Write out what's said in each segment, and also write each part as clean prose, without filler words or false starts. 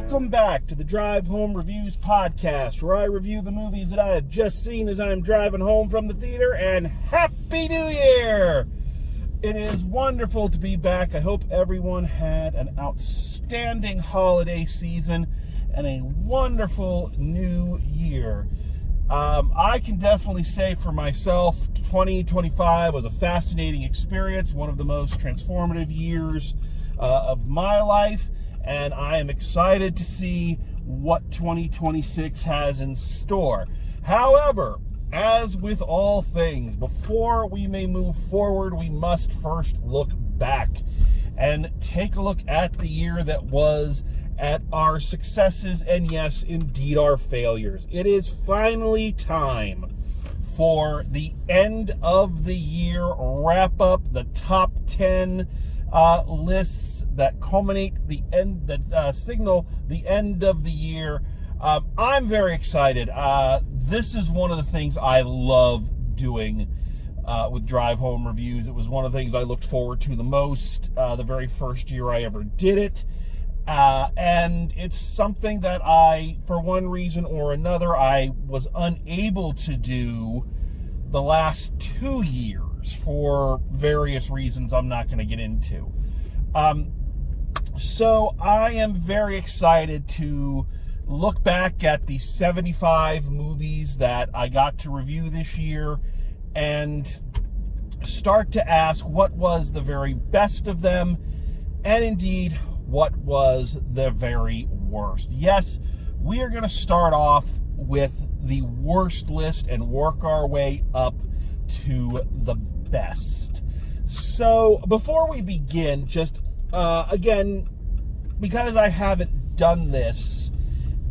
Welcome back to the Drive Home Reviews podcast, where I review the movies that I have just seen as I'm driving home from the theater, and Happy New Year! It is wonderful to be back. I hope everyone had an outstanding holiday season and a wonderful new year. I can definitely say for myself, 2025 was a fascinating experience, one of the most transformative years of my life. And I am excited to see what 2026 has in store. However, as with all things, before we may move forward, we must first look back and take a look at the year that was, at our successes, and yes, indeed our failures. It is finally time for the end of the year wrap up, the top 10 lists that culminate the end, that signal the end of the year. I'm very excited. This is one of the things I love doing with Drive Home Reviews. It was one of the things I looked forward to the most the very first year I ever did it. And it's something that I, for one reason or another, I was unable to do the last 2 years for various reasons I'm not going to get into. So I am very excited to look back at the 75 movies that I got to review this year and start to ask what was the very best of them, and indeed what was the very worst. Yes, we are going to start off with the worst list and work our way up to the best. So before we begin, just again, because I haven't done this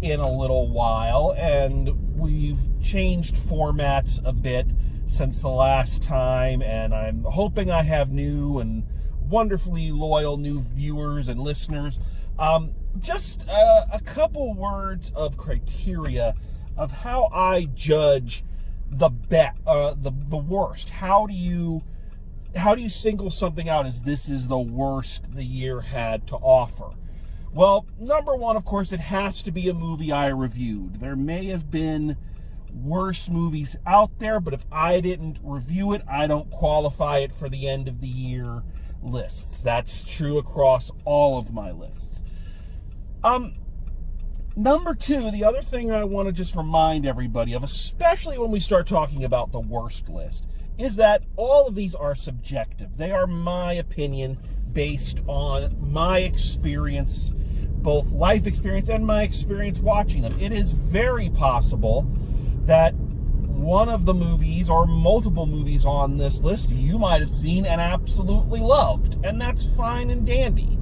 in a little while and we've changed formats a bit since the last time, and I'm hoping I have new and wonderfully loyal new viewers and listeners, just a couple words of criteria of how I judge the worst. How do you single something out as this is the worst the year had to offer? Well, number one, of course, it has to be a movie I reviewed. There may have been worse movies out there, but if I didn't review it, I don't qualify it for the end of the year lists. That's true across all of my lists. Number two, the other thing I want to just remind everybody of, especially when we start talking about the worst list, is that all of these are subjective. They are my opinion based on my experience, both life experience and my experience watching them. It is very possible that one of the movies or multiple movies on this list you might have seen and absolutely loved, and that's fine and dandy.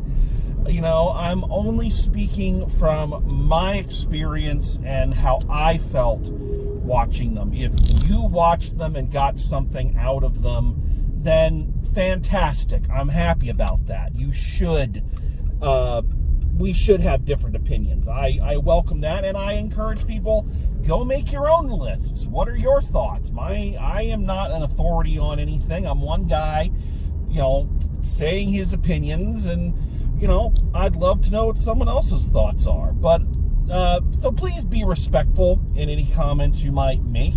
You know, I'm only speaking from my experience and how I felt watching them. If you watched them and got something out of them, then fantastic. I'm happy about that. You should, we should have different opinions. I welcome that, and I encourage people, go make your own lists. What are your thoughts? I am not an authority on anything. I'm one guy, saying his opinions, and, I'd love to know what someone else's thoughts are. But, so please be respectful in any comments you might make,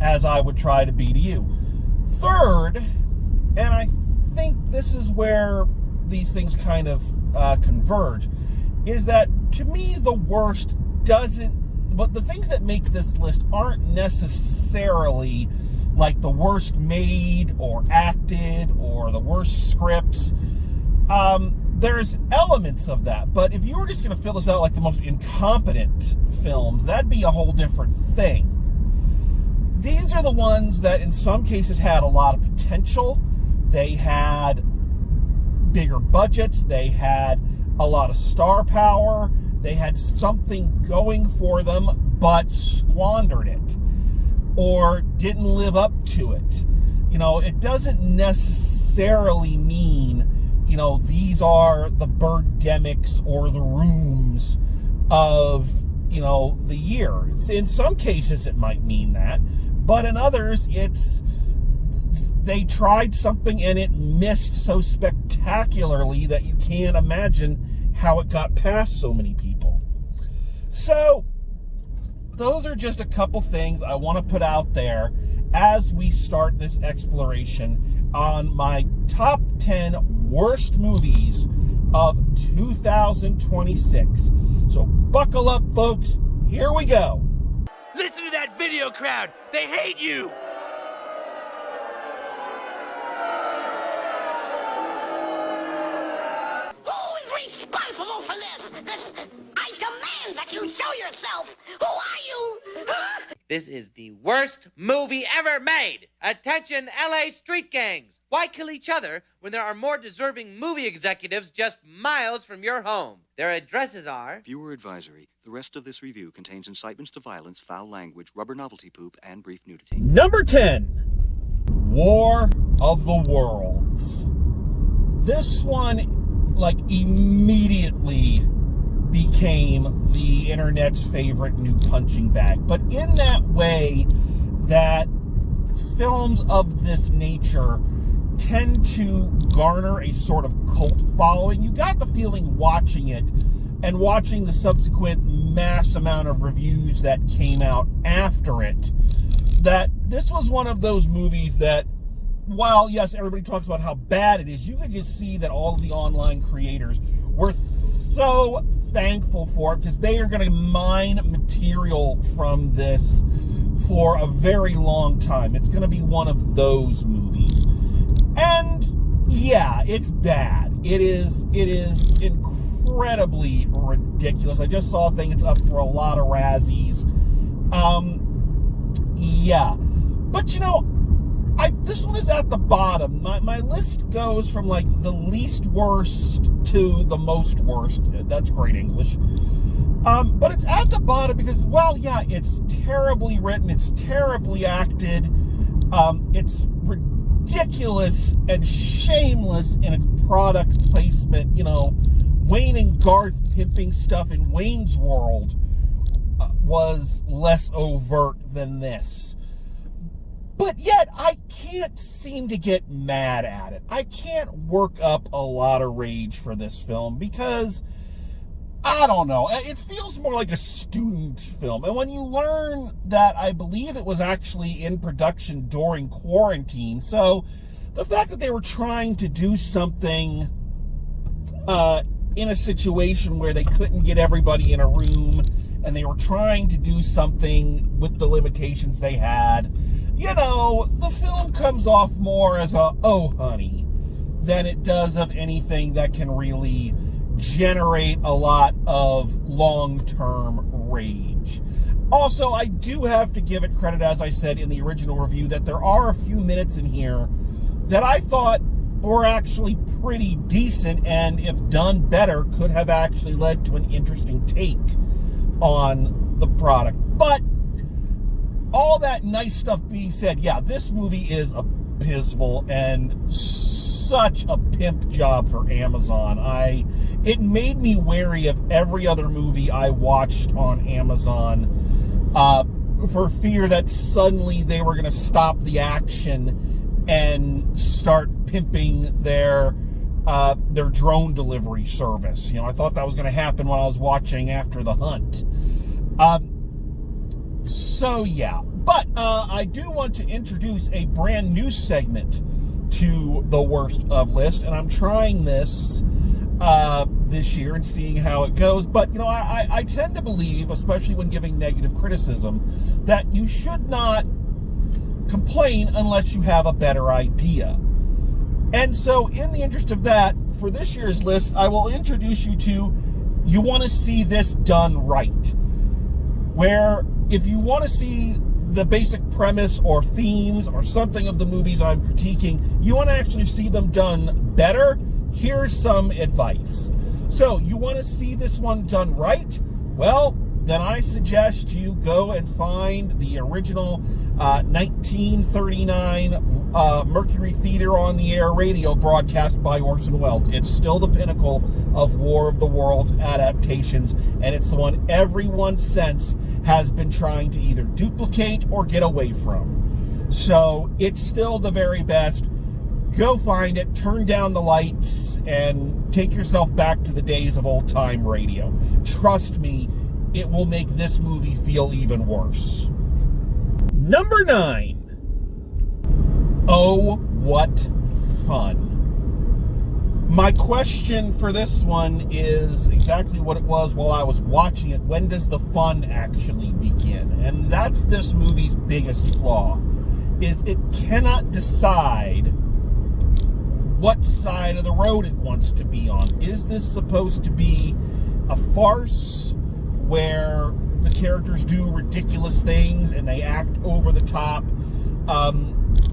as I would try to be to you. Third, and I think this is where these things kind of converge, is that to me the worst but the things that make this list aren't necessarily like the worst made or acted or the worst scripts. There's elements of that, but if you were just going to fill this out like the most incompetent films, that'd be a whole different thing. These are the ones that in some cases had a lot of potential. They had bigger budgets. They had a lot of star power. They had something going for them, but squandered it or didn't live up to it. It doesn't necessarily mean, these are the Birdemics or the Rooms of, the year. In some cases it might mean that, but in others they tried something and it missed so spectacularly that you can't imagine how it got past so many people. So those are just a couple things I want to put out there as we start this exploration on my top 10 worst movies of 2026. So buckle up, folks. Here we go. Listen to that video crowd. They hate you. Who is responsible for this? I demand that you show yourself. Who are you? Huh? This is the worst movie ever made. Attention, LA street gangs. Why kill each other when there are more deserving movie executives just miles from your home? Their addresses are... Viewer advisory. The rest of this review contains incitements to violence, foul language, rubber novelty poop, and brief nudity. Number 10, War of the Worlds. This one, like, immediately became the internet's favorite new punching bag. But in that way that films of this nature tend to garner a sort of cult following. You got the feeling watching it and watching the subsequent mass amount of reviews that came out after it, that this was one of those movies that, while yes, everybody talks about how bad it is, you could just see that all of the online creators were so thankful for it, because they are going to mine material from this for a very long time. It's going to be one of those movies. And yeah, it's bad. It is incredibly ridiculous. I just saw a thing, it's up for a lot of Razzies. Yeah. But you know, this one is at the bottom. My list goes from like the least worst to the most worst. That's great English. But it's at the bottom because, well, yeah, it's terribly written. It's terribly acted. It's ridiculous and shameless in its product placement. You know, Wayne and Garth pimping stuff in Wayne's World was less overt than this. But yet, I can't seem to get mad at it. I can't work up a lot of rage for this film because, I don't know, it feels more like a student film. And when you learn that, I believe it was actually in production during quarantine, so the fact that they were trying to do something in a situation where they couldn't get everybody in a room, and they were trying to do something with the limitations they had, you know, the film comes off more as a, oh, honey, than it does of anything that can really generate a lot of long-term rage. Also, I do have to give it credit, as I said in the original review, that there are a few minutes in here that I thought were actually pretty decent, and if done better, could have actually led to an interesting take on the product. But all that nice stuff being said, yeah, this movie is abysmal and such a pimp job for Amazon. It made me wary of every other movie I watched on Amazon for fear that suddenly they were going to stop the action and start pimping their drone delivery service. You know, I thought that was going to happen when I was watching After the Hunt. So yeah, but I do want to introduce a brand new segment to the worst of list, and I'm trying this this year and seeing how it goes. But you know, I tend to believe, especially when giving negative criticism, that you should not complain unless you have a better idea. And so in the interest of that, for this year's list, I will introduce you to You Want to See This Done Right, where if you want to see the basic premise or themes or something of the movies I'm critiquing, you want to actually see them done better, here's some advice. So, you want to see this one done right? Well, then I suggest you go and find the original 1939 Mercury Theater on the Air radio broadcast by Orson Welles. It's still the pinnacle of War of the Worlds adaptations, and it's the one everyone since has been trying to either duplicate or get away from. So it's still the very best. go find it, turn down the lights, and take yourself back to the days of old-time radio. Trust me, it will make this movie feel even worse. Number 9. Oh, what fun. My question for this one is exactly what it was while I was watching it. When does the fun actually begin? And that's this movie's biggest flaw, is it cannot decide what side of the road it wants to be on. Is this supposed to be a farce where the characters do ridiculous things and they act over the top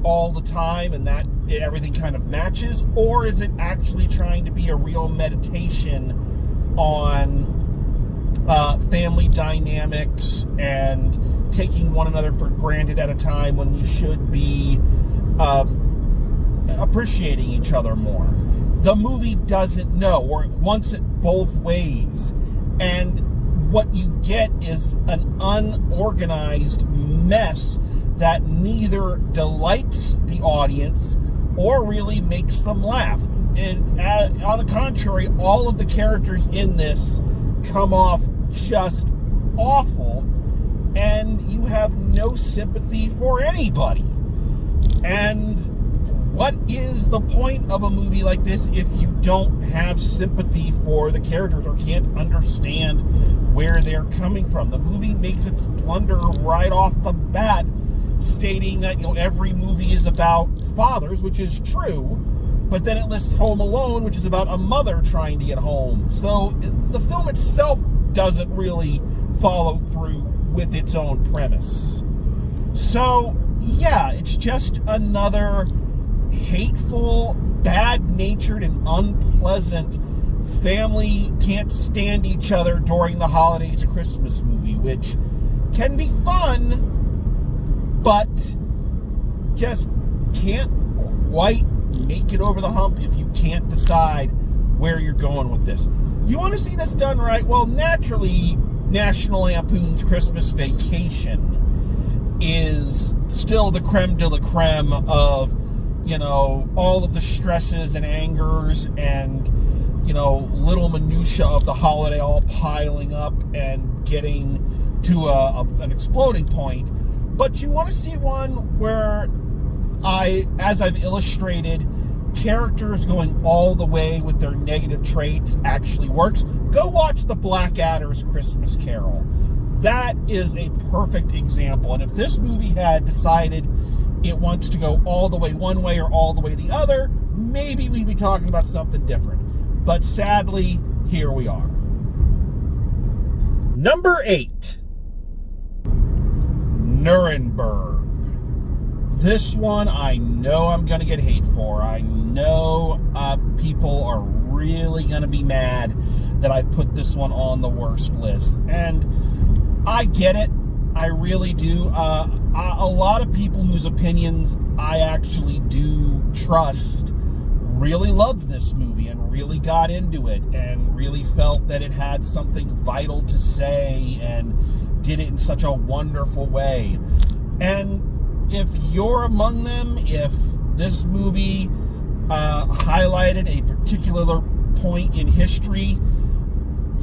all the time and that everything kind of matches? Or is it actually trying to be a real meditation on family dynamics and taking one another for granted at a time when we should be appreciating each other more? The movie doesn't know, or it wants it both ways. And what you get is an unorganized mess that neither delights the audience or really makes them laugh. And on the contrary, all of the characters in this come off just awful, and you have no sympathy for anybody. And what is the point of a movie like this if you don't have sympathy for the characters or can't understand where they're coming from? The movie makes its blunder right off the bat, stating that, every movie is about fathers, which is true, but then it lists Home Alone, which is about a mother trying to get home. So the film itself doesn't really follow through with its own premise. So yeah, it's just another hateful, bad-natured, and unpleasant family can't stand each other during the holidays Christmas movie, which can be fun, but just can't quite make it over the hump if you can't decide where you're going with this. You want to see this done right? Well, naturally, National Lampoon's Christmas Vacation is still the creme de la creme of, all of the stresses and angers and, little minutia of the holiday all piling up and getting to an exploding point. But you want to see one where as I've illustrated, characters going all the way with their negative traits actually works. Go watch the Blackadder's Christmas Carol. That is a perfect example. And if this movie had decided it wants to go all the way one way or all the way the other, maybe we'd be talking about something different. But sadly, here we are. Number 8. Nuremberg. This one I know I'm going to get hate for. I know people are really going to be mad that I put this one on the worst list. And I get it. I really do. A lot of people whose opinions I actually do trust really loved this movie and really got into it and really felt that it had something vital to say and did it in such a wonderful way. And if you're among them, if this movie highlighted a particular point in history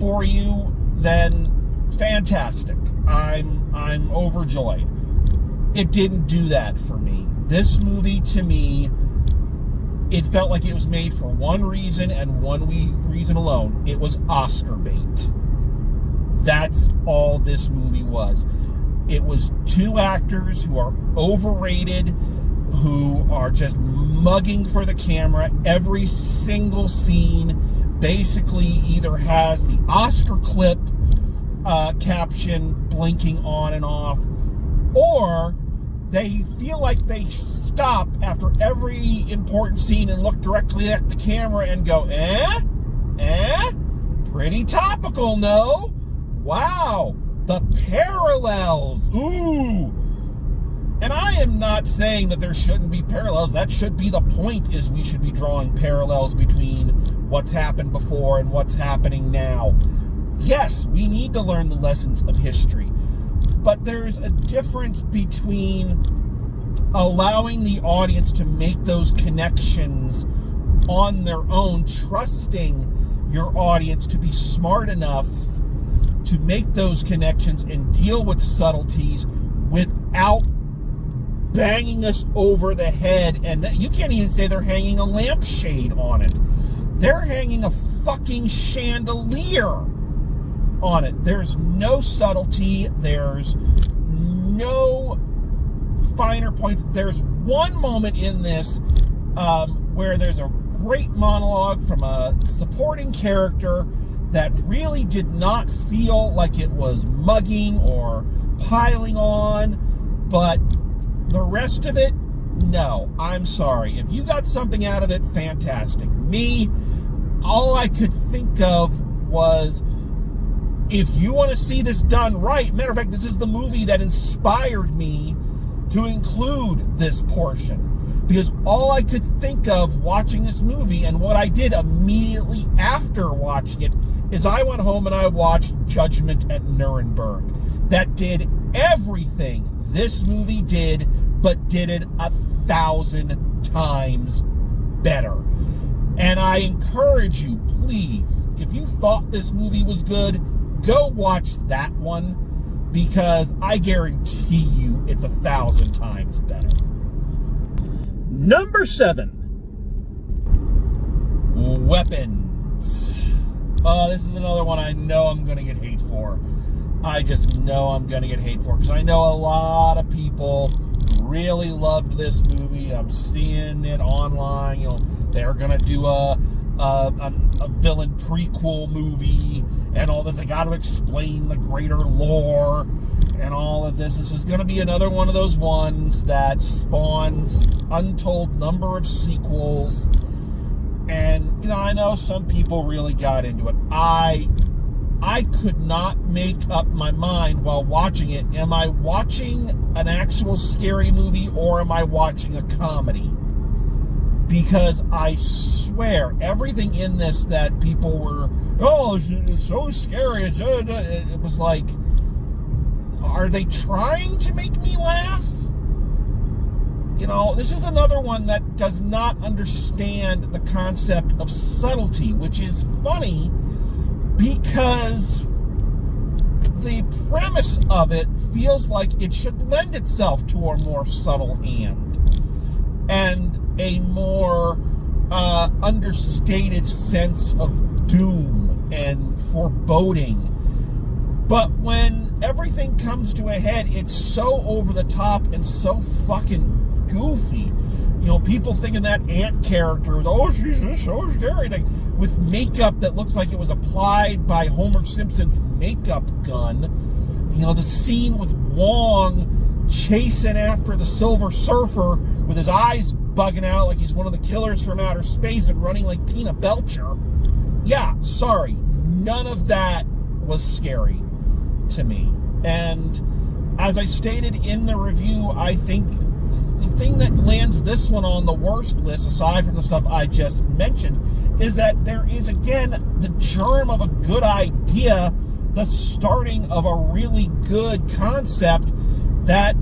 for you, then fantastic. I'm overjoyed. It didn't do that for me. This movie, to me, it felt like it was made for one reason and one reason alone. It was Oscar bait. That's all this movie was. It was two actors who are overrated, who are just mugging for the camera. Every single scene basically either has the Oscar clip caption blinking on and off, or they feel like they stop after every important scene and look directly at the camera and go, pretty topical, no? Wow, the parallels, ooh. And I am not saying that there shouldn't be parallels. That should be the point, is we should be drawing parallels between what's happened before and what's happening now. Yes, we need to learn the lessons of history. But there's a difference between allowing the audience to make those connections on their own, trusting your audience to be smart enough to make those connections and deal with subtleties without banging us over the head. And you can't even say they're hanging a lampshade on it. They're hanging a fucking chandelier on it. There's no subtlety. There's no finer points. There's one moment in this where there's a great monologue from a supporting character that really did not feel like it was mugging or piling on, but the rest of it, no. I'm sorry. If you got something out of it, fantastic. Me, all I could think of was, if you want to see this done right, matter of fact, this is the movie that inspired me to include this portion. Because all I could think of watching this movie, and what I did immediately after watching it, is I went home and I watched Judgment at Nuremberg. That did everything this movie did, but did it 1,000 times better. And I encourage you, please, if you thought this movie was good, go watch that one, because I guarantee you it's 1,000 times better. Number 7. Weapons. Oh, this is another one I know I'm going to get hate for. I just know I'm going to get hate for, because I know a lot of people really loved this movie. I'm seeing it online. You know, they're going to do a villain prequel movie and all this. They got to explain the greater lore and all of this. This is going to be another one of those ones that spawns untold number of sequels. And, you know, I know some people really got into it. I could not make up my mind while watching it. Am I watching an actual scary movie, or am I watching a comedy? Because I swear, everything in this that people were, oh, it's so scary. It was like, are they trying to make me laugh? You know, this is another one that does not understand the concept of subtlety, which is funny because the premise of it feels like it should lend itself to a more subtle hand and a more understated sense of doom and foreboding. But when everything comes to a head, it's so over the top and so fucking goofy. You know, people thinking that ant character, oh, she's so scary thing, with makeup that looks like it was applied by Homer Simpson's makeup gun. You know, the scene with Wong chasing after the Silver Surfer with his eyes bugging out like he's one of the killers from outer space and running like Tina Belcher. Yeah, sorry, none of that was scary to me. And as I stated in the review, I think the thing that lands this one on the worst list, aside from the stuff I just mentioned, is that there is, again, the germ of a good idea, the starting of a really good concept that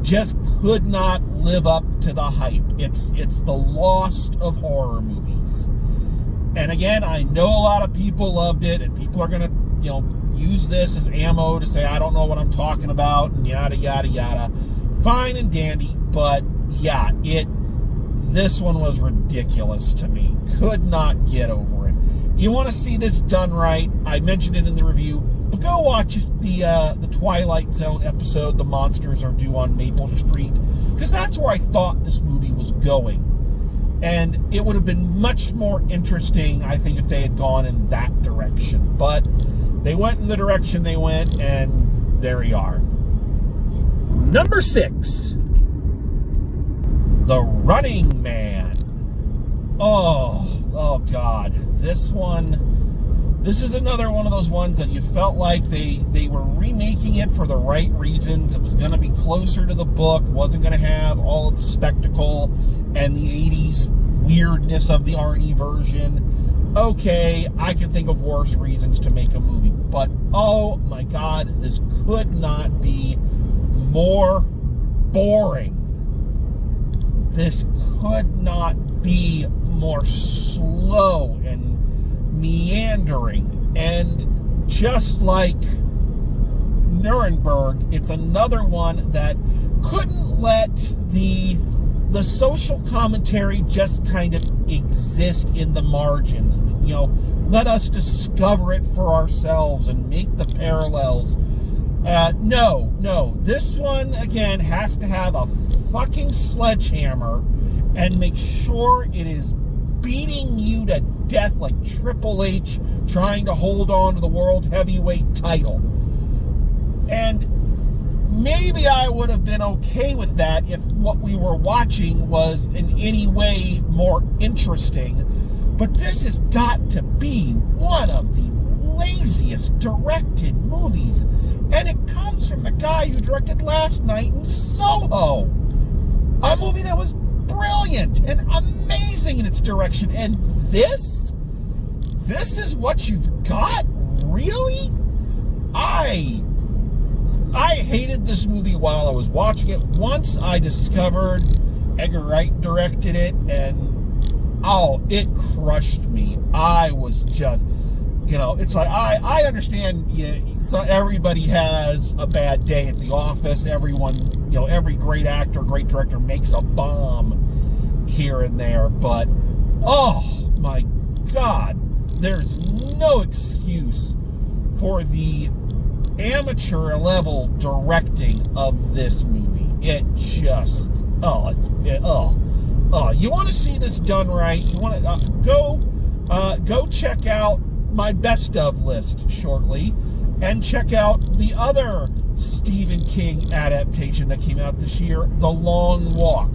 just could not live up to the hype. It's the Lost of horror movies. And again, I know a lot of people loved it, and people are going to, you know, use this as ammo to say, I don't know what I'm talking about, and yada, yada, yada. Fine and dandy, but yeah, this one was ridiculous to me. Could not get over it. You want to see this done right, I mentioned it in the review, but go watch the Twilight Zone episode, The Monsters Are Due on Maple Street, because that's where I thought this movie was going. And it would have been much more interesting, I think, if they had gone in that direction. But they went in the direction they went, and there we are. Number 6. The Running Man. Oh God. This is another one of those ones that you felt like they were remaking it for the right reasons. It was going to be closer to the book, wasn't going to have all of the spectacle and the 80s weirdness of the Arnie version. Okay, I can think of worse reasons to make a movie, but oh my God, this could not be more boring. this could not be more slow and meandering. And just like Nuremberg, it's another one that couldn't let the social commentary just kind of exist in the margins. You know, let us discover it for ourselves and make the parallels. No. This one, again, has to have a fucking sledgehammer and make sure it is beating you to death like Triple H trying to hold on to the world heavyweight title. And maybe I would have been okay with that if what we were watching was in any way more interesting. But this has got to be one of the laziest directed movies. And it comes from the guy who directed Last Night in Soho. A movie that was brilliant and amazing in its direction. And this is what you've got? Really? I hated this movie while I was watching it. Once I discovered Edgar Wright directed it, and it crushed me. I was just, it's like, I understand, so everybody has a bad day at the office. Everyone, every great actor, great director makes a bomb here and there, but, oh my God, there's no excuse for the amateur level directing of this movie. It just, you want to see this done right, you want to go check out my best of list shortly, and check out the other Stephen King adaptation that came out this year, The Long Walk.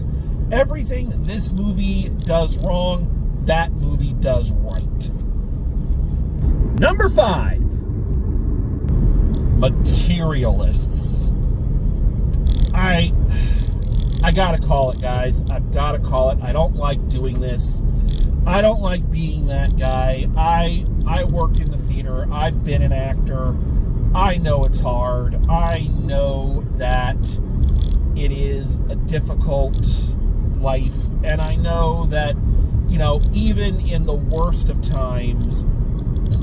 Everything this movie does wrong, that movie does right. Number 5, Materialists. I gotta call it, guys. I've gotta call it. I don't like doing this. I don't like being that guy. I work in the theater. I've been an actor. I know it's hard. I know that it is a difficult life. And I know that, even in the worst of times,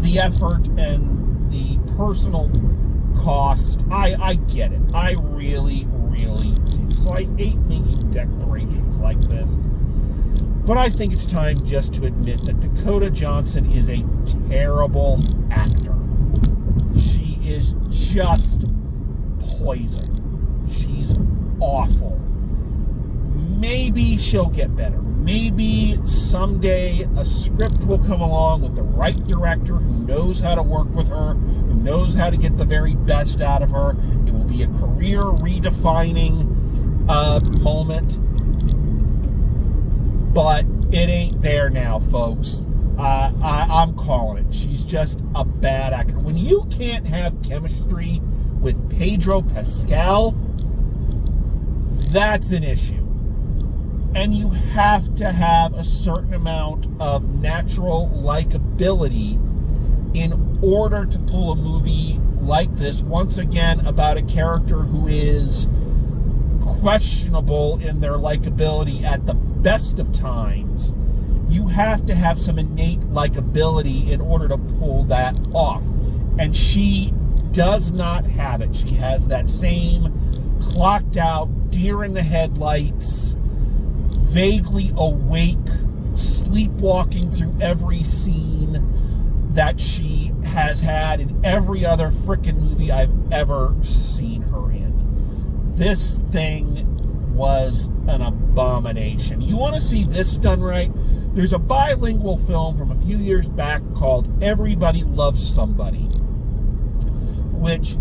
the effort and the personal cost, I get it. I really, really do. So I hate making declarations like this. But I think it's time just to admit that Dakota Johnson is a terrible actor. She is just poison. She's awful. Maybe she'll get better. Maybe someday a script will come along with the right director who knows how to work with her, who knows how to get the very best out of her. It will be a career redefining moment. But it ain't there now, folks. I'm calling it. She's just a bad actor. When you can't have chemistry with Pedro Pascal, that's an issue. And you have to have a certain amount of natural likability in order to pull a movie like this, once again, about a character who is questionable in their likability at the best of times. You have to have some innate likability in order to pull that off. And she does not have it. She has that same clocked out, deer in the headlights, vaguely awake, sleepwalking through every scene that she has had in every other frickin' movie I've ever seen her in. This thing was an abomination. You want to see this done right? There's a bilingual film from a few years back called Everybody Loves Somebody, which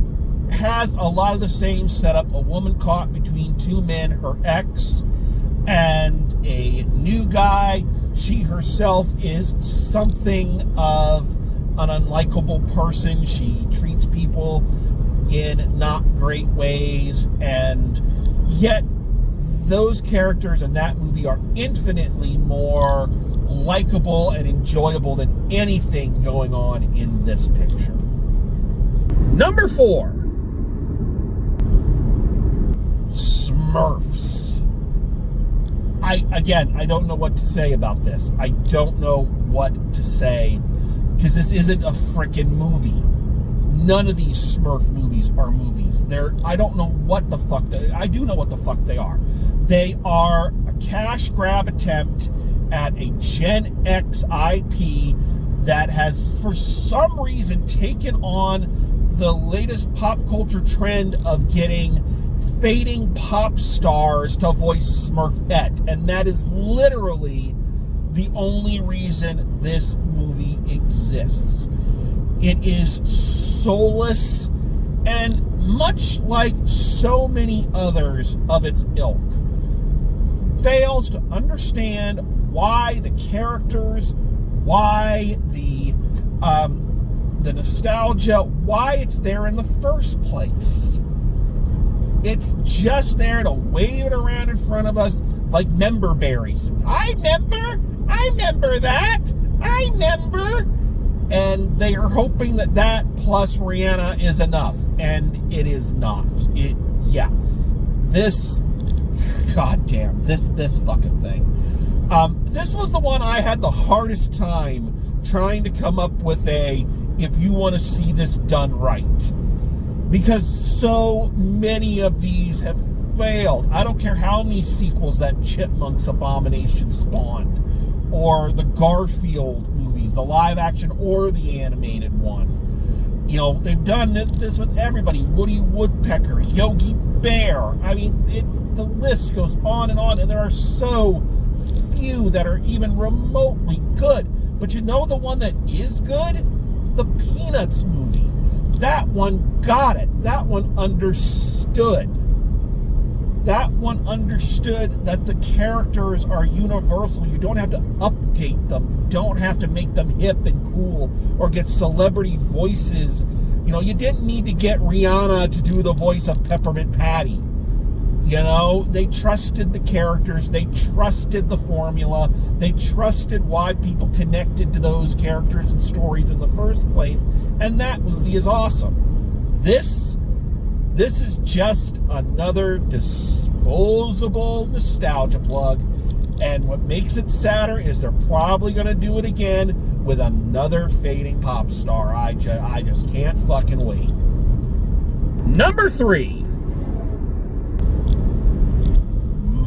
has a lot of the same setup. A woman caught between two men, her ex and a new guy. She herself is something of an unlikable person. She treats people in not great ways, and yet those characters in that movie are infinitely more likable and enjoyable than anything going on in this picture. Number 4, Smurfs. I don't know what to say about this. I don't know what to say, because this isn't a frickin' movie. None of these Smurf movies are movies. I don't know what the fuck I do know what the fuck they are. They are a cash grab attempt at a Gen X IP that has, for some reason, taken on the latest pop culture trend of getting fading pop stars to voice Smurfette. And that is literally the only reason this movie exists. It is soulless, and much like so many others of its ilk, fails to understand why the characters, why the nostalgia, why it's there in the first place. It's just there to wave it around in front of us like member berries. I remember that. I remember. And they are hoping that plus Rihanna is enough, and it is not. This fucking thing. This was the one I had the hardest time trying to come up with if you want to see this done right. Because so many of these have failed. I don't care how many sequels that Chipmunks abomination spawned, or the Garfield movies, the live action or the animated one. You know, they've done this with everybody. Woody Woodpecker, Yogi Bear. I mean, the list goes on, and there are so few that are even remotely good. But you know the one that is good? The Peanuts movie. That one got it. That one understood. That one understood that the characters are universal. You don't have to update them. You don't have to make them hip and cool or get celebrity voices. You know, you didn't need to get Rihanna to do the voice of Peppermint Patty. You know, they trusted the characters. They trusted the formula. They trusted why people connected to those characters and stories in the first place. And that movie is awesome. This is just another disposable nostalgia plug, and what makes it sadder is they're probably going to do it again with another fading pop star. I just can't fucking wait. Number 3,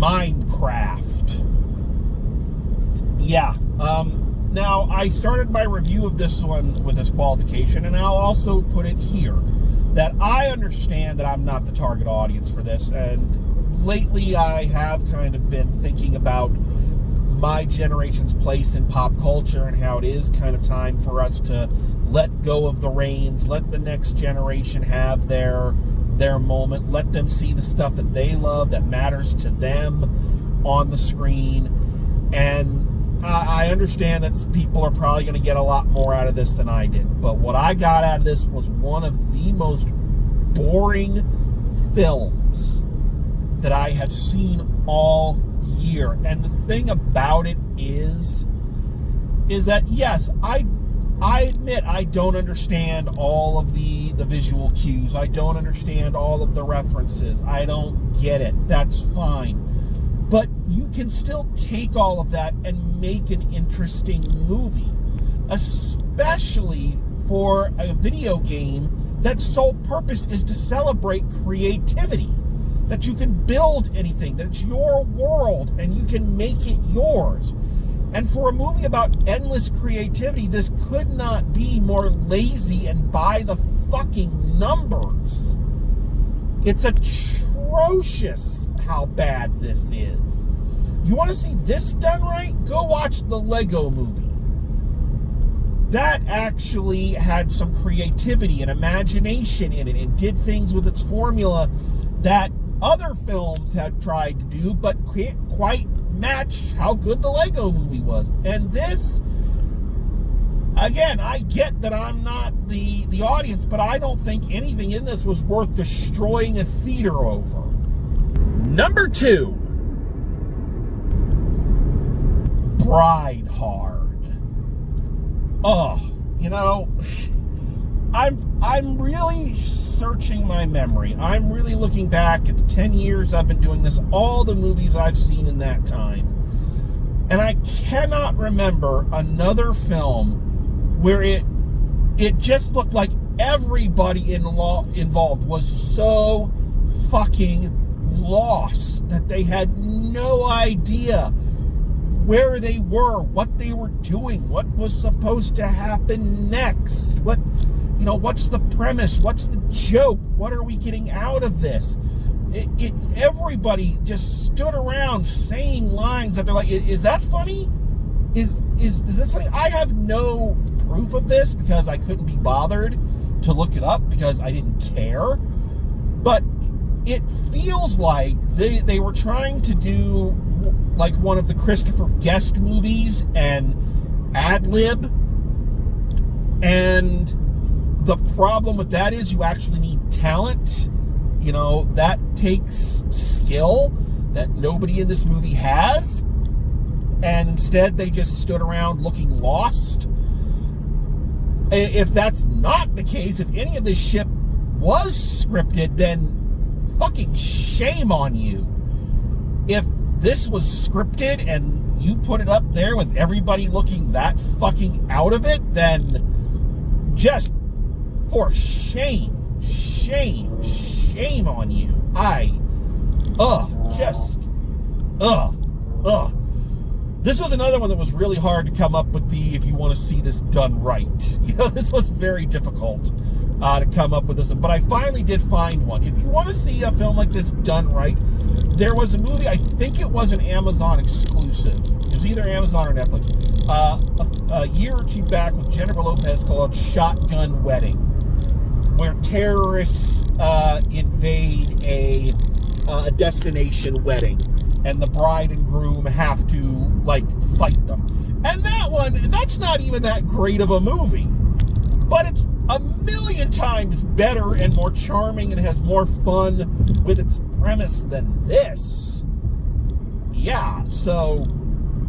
Minecraft. Yeah, now I started my review of this one with this qualification, and I'll also put it here, that I understand that I'm not the target audience for this, and lately I have kind of been thinking about my generation's place in pop culture and how it is kind of time for us to let go of the reins, let the next generation have their moment, let them see the stuff that they love, that matters to them on the screen. And I understand that people are probably going to get a lot more out of this than I did. But what I got out of this was one of the most boring films that I have seen all year. And the thing about it is that, yes, I admit I don't understand all of the visual cues. I don't understand all of the references. I don't get it. That's fine. But you can still take all of that and make an interesting movie, especially for a video game that's sole purpose is to celebrate creativity, that you can build anything, that it's your world and you can make it yours. And for a movie about endless creativity, this could not be more lazy and by the fucking numbers. It's atrocious how bad this is. You want to see this done right? Go watch the Lego movie. That actually had some creativity and imagination in it and did things with its formula that other films have tried to do but can't quite match how good the Lego movie was. And this, again, I get that I'm not the audience, but I don't think anything in this was worth destroying a theater over. Number 2, Bride Hard. Oh, you know, I'm I'm really searching my memory. I'm really looking back at the 10 years I've been doing this, all the movies I've seen in that time. And I cannot remember another film where it just looked like everybody involved was so fucking lost that they had no idea where they were, what they were doing, what was supposed to happen next, what's the premise, what's the joke, what are we getting out of this? Everybody just stood around saying lines that they're like, is that funny? Is this funny? I have no proof of this because I couldn't be bothered to look it up because I didn't care. But it feels like they were trying to do like one of the Christopher Guest movies and ad-lib. And the problem with that is you actually need talent. That takes skill that nobody in this movie has. And instead, they just stood around looking lost. If that's not the case, if any of this shit was scripted, then fucking shame on you. If this was scripted and you put it up there with everybody looking that fucking out of it, then just for shame on you. This was another one that was really hard to come up with if you want to see this done right. This was very difficult to come up with this one, but I finally did find one. If you want to see a film like this done right, there was a movie, I think it was an Amazon exclusive. It was either Amazon or Netflix. A year or two back with Jennifer Lopez called Shotgun Wedding, where terrorists invade a destination wedding, and the bride and groom have to fight them. And that's not even that great of a movie, but it's a million times better and more charming and has more fun with its premise than this. Yeah, so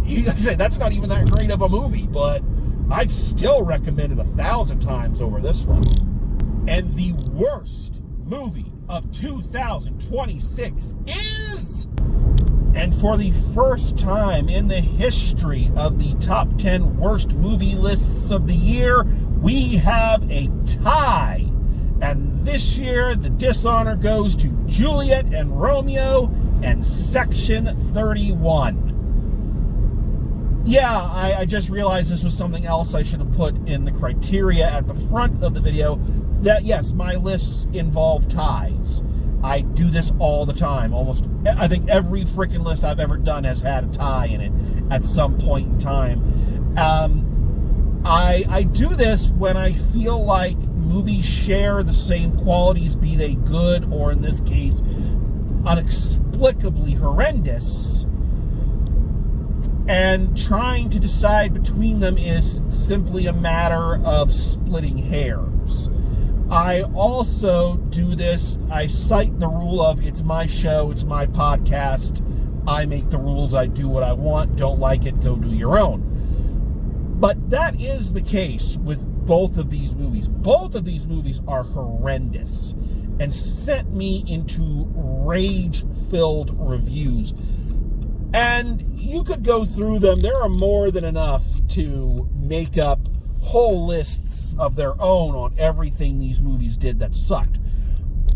you guys say that's not even that great of a movie, but I'd still recommend it 1,000 times over this one. And the worst movie of 2026 is... And for the first time in the history of the top 10 worst movie lists of the year, we have a tie. And this year, the dishonor goes to Juliet and Romeo and Section 31. Yeah, I just realized this was something else I should have put in the criteria at the front of the video. That, yes, my lists involve ties. I do this all the time. I think every freaking list I've ever done has had a tie in it at some point in time. I do this when I feel like movies share the same qualities, be they good or, in this case, inexplicably horrendous. And trying to decide between them is simply a matter of splitting hairs. I also do this, I cite the rule of it's my show, it's my podcast, I make the rules, I do what I want, don't like it, go do your own. But that is the case with both of these movies. Both of these movies are horrendous and sent me into rage-filled reviews. And you could go through them. There are more than enough to make up whole lists of their own on everything these movies did that sucked.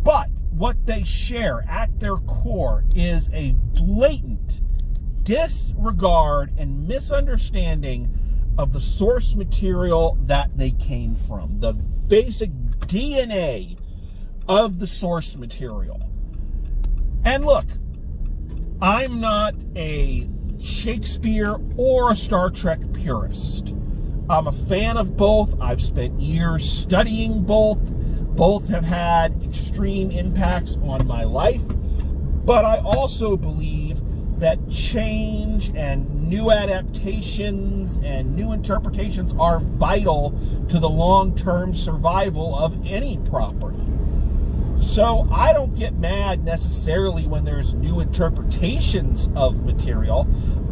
But what they share at their core is a blatant disregard and misunderstanding of the source material that they came from. The basic DNA of the source material. And look, I'm not a Shakespeare or a Star Trek purist. I'm a fan of both. I've spent years studying both. Both have had extreme impacts on my life. But I also believe that change and new adaptations and new interpretations are vital to the long-term survival of any property. So I don't get mad necessarily when there's new interpretations of material.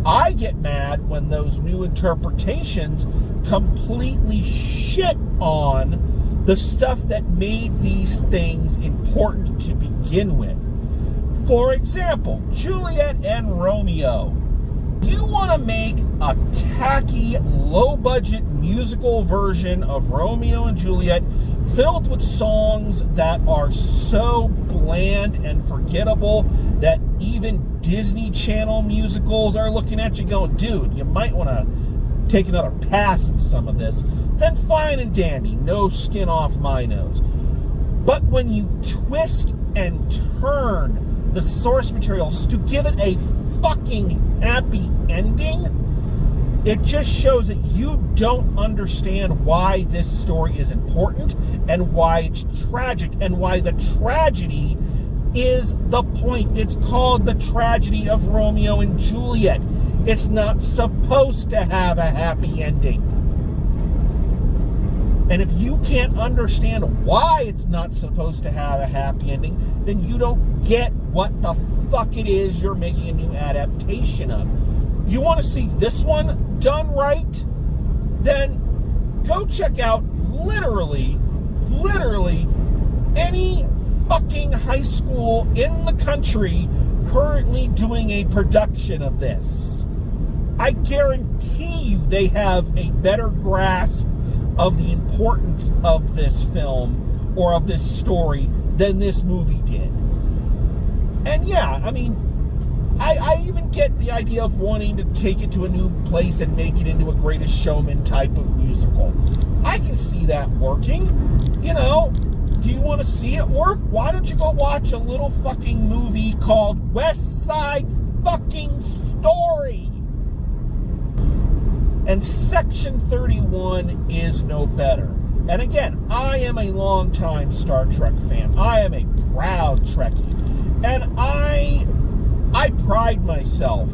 I get mad when those new interpretations completely shit on the stuff that made these things important to begin with. For example, Juliet and Romeo. You want to make a tacky, low-budget musical version of Romeo and Juliet filled with songs that are so bland and forgettable that even Disney Channel musicals are looking at you going, dude, you might want to take another pass at some of this. Then fine and dandy, no skin off my nose. But when you twist and turn the source materials to give it a fucking happy ending, it just shows that you don't understand why this story is important and why it's tragic and why the tragedy is the point. It's called The Tragedy of Romeo and Juliet. It's not supposed to have a happy ending. And if you can't understand why it's not supposed to have a happy ending, then you don't get what the fuck it is you're making a new adaptation of. You want to see this one done right? Then go check out literally any fucking high school in the country currently doing a production of this. I guarantee you they have a better grasp of the importance of this film or of this story than this movie did. And yeah, I mean, I even get the idea of wanting to take it to a new place and make it into a Greatest Showman type of musical. I can see that working. You know, do you want to see it work? Why don't you go watch a little fucking movie called West Side fucking Story? And Section 31 is no better. And again, I am a longtime Star Trek fan. I am a proud Trekkie. And I pride myself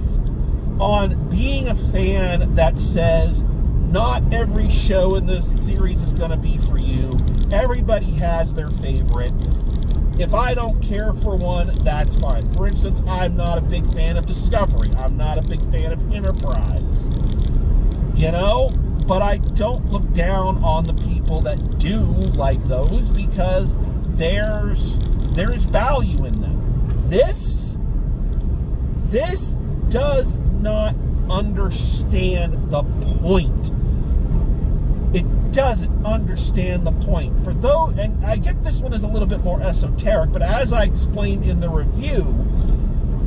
on being a fan that says not every show in the series is going to be for you. Everybody has their favorite. If I don't care for one, that's fine. For instance, I'm not a big fan of Discovery. I'm not a big fan of Enterprise. You know? But I don't look down on the people that do like those because there's value in them. This does not understand the point. It doesn't understand the point. For those, and I get this one is a little bit more esoteric, but as I explained in the review,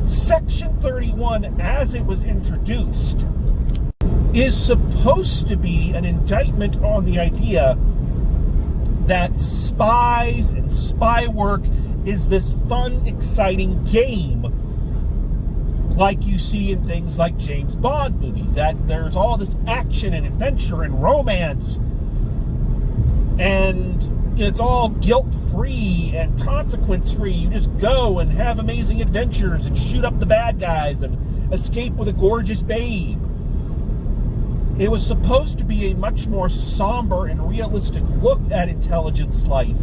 Section 31, as it was introduced, is supposed to be an indictment on the idea that spies and spy work is this fun, exciting game like you see in things like James Bond movies, that there's all this action and adventure and romance, and it's all guilt-free and consequence-free. You just go and have amazing adventures and shoot up the bad guys and escape with a gorgeous babe. It was supposed to be a much more somber and realistic look at intelligence life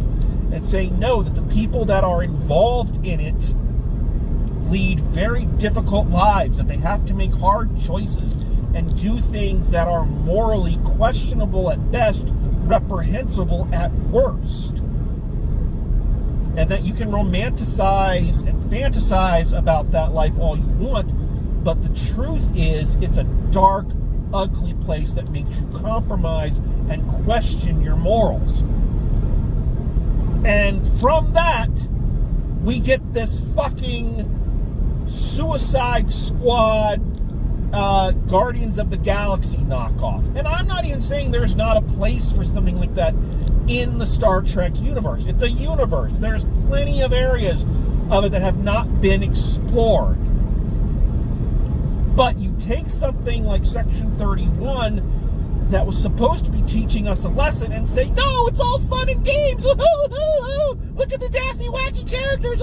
and saying, no, that the people that are involved in it lead very difficult lives, that they have to make hard choices and do things that are morally questionable at best, reprehensible at worst. And that you can romanticize and fantasize about that life all you want, but the truth is it's a dark, ugly place that makes you compromise and question your morals. And from that, we get this fucking Suicide Squad, Guardians of the Galaxy knockoff. And I'm not even saying there's not a place for something like that in the Star Trek universe. It's a universe. There's plenty of areas of it that have not been explored. But you take something like Section 31 that was supposed to be teaching us a lesson and say, no, it's all fun and games. Look at the daffy, wacky characters.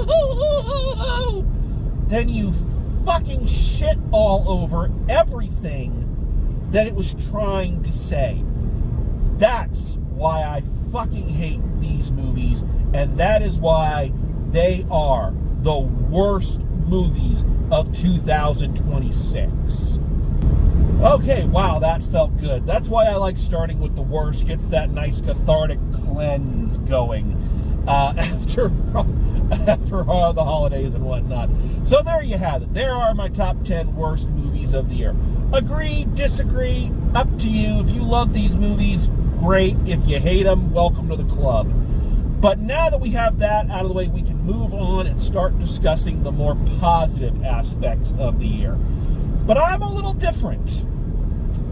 Then you fucking shit all over everything that it was trying to say. That's why I fucking hate these movies, and that is why they are the worst movies of 2026. Okay, wow, that felt good. That's why I like starting with the worst. Gets that nice cathartic cleanse going after the holidays and whatnot. So there you have it. There are my top 10 worst movies of the year. Agree, disagree, up to you. If you love these movies, great. If you hate them, welcome to the club. But now that we have that out of the way, we can move on and start discussing the more positive aspects of the year. But I'm a little different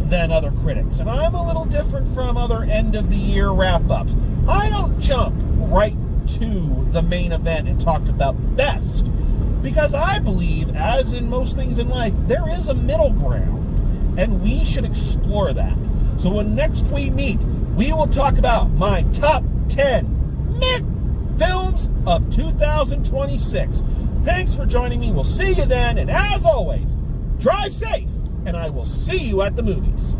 than other critics, and I'm a little different from other end-of-the-year wrap-ups. I don't jump right to the main event and talk about the best, because I believe, as in most things in life, there is a middle ground, and we should explore that. So when next we meet, we will talk about my top 10 films of 2026. Thanks for joining me. We'll see you then, and as always, drive safe, and I will see you at the movies.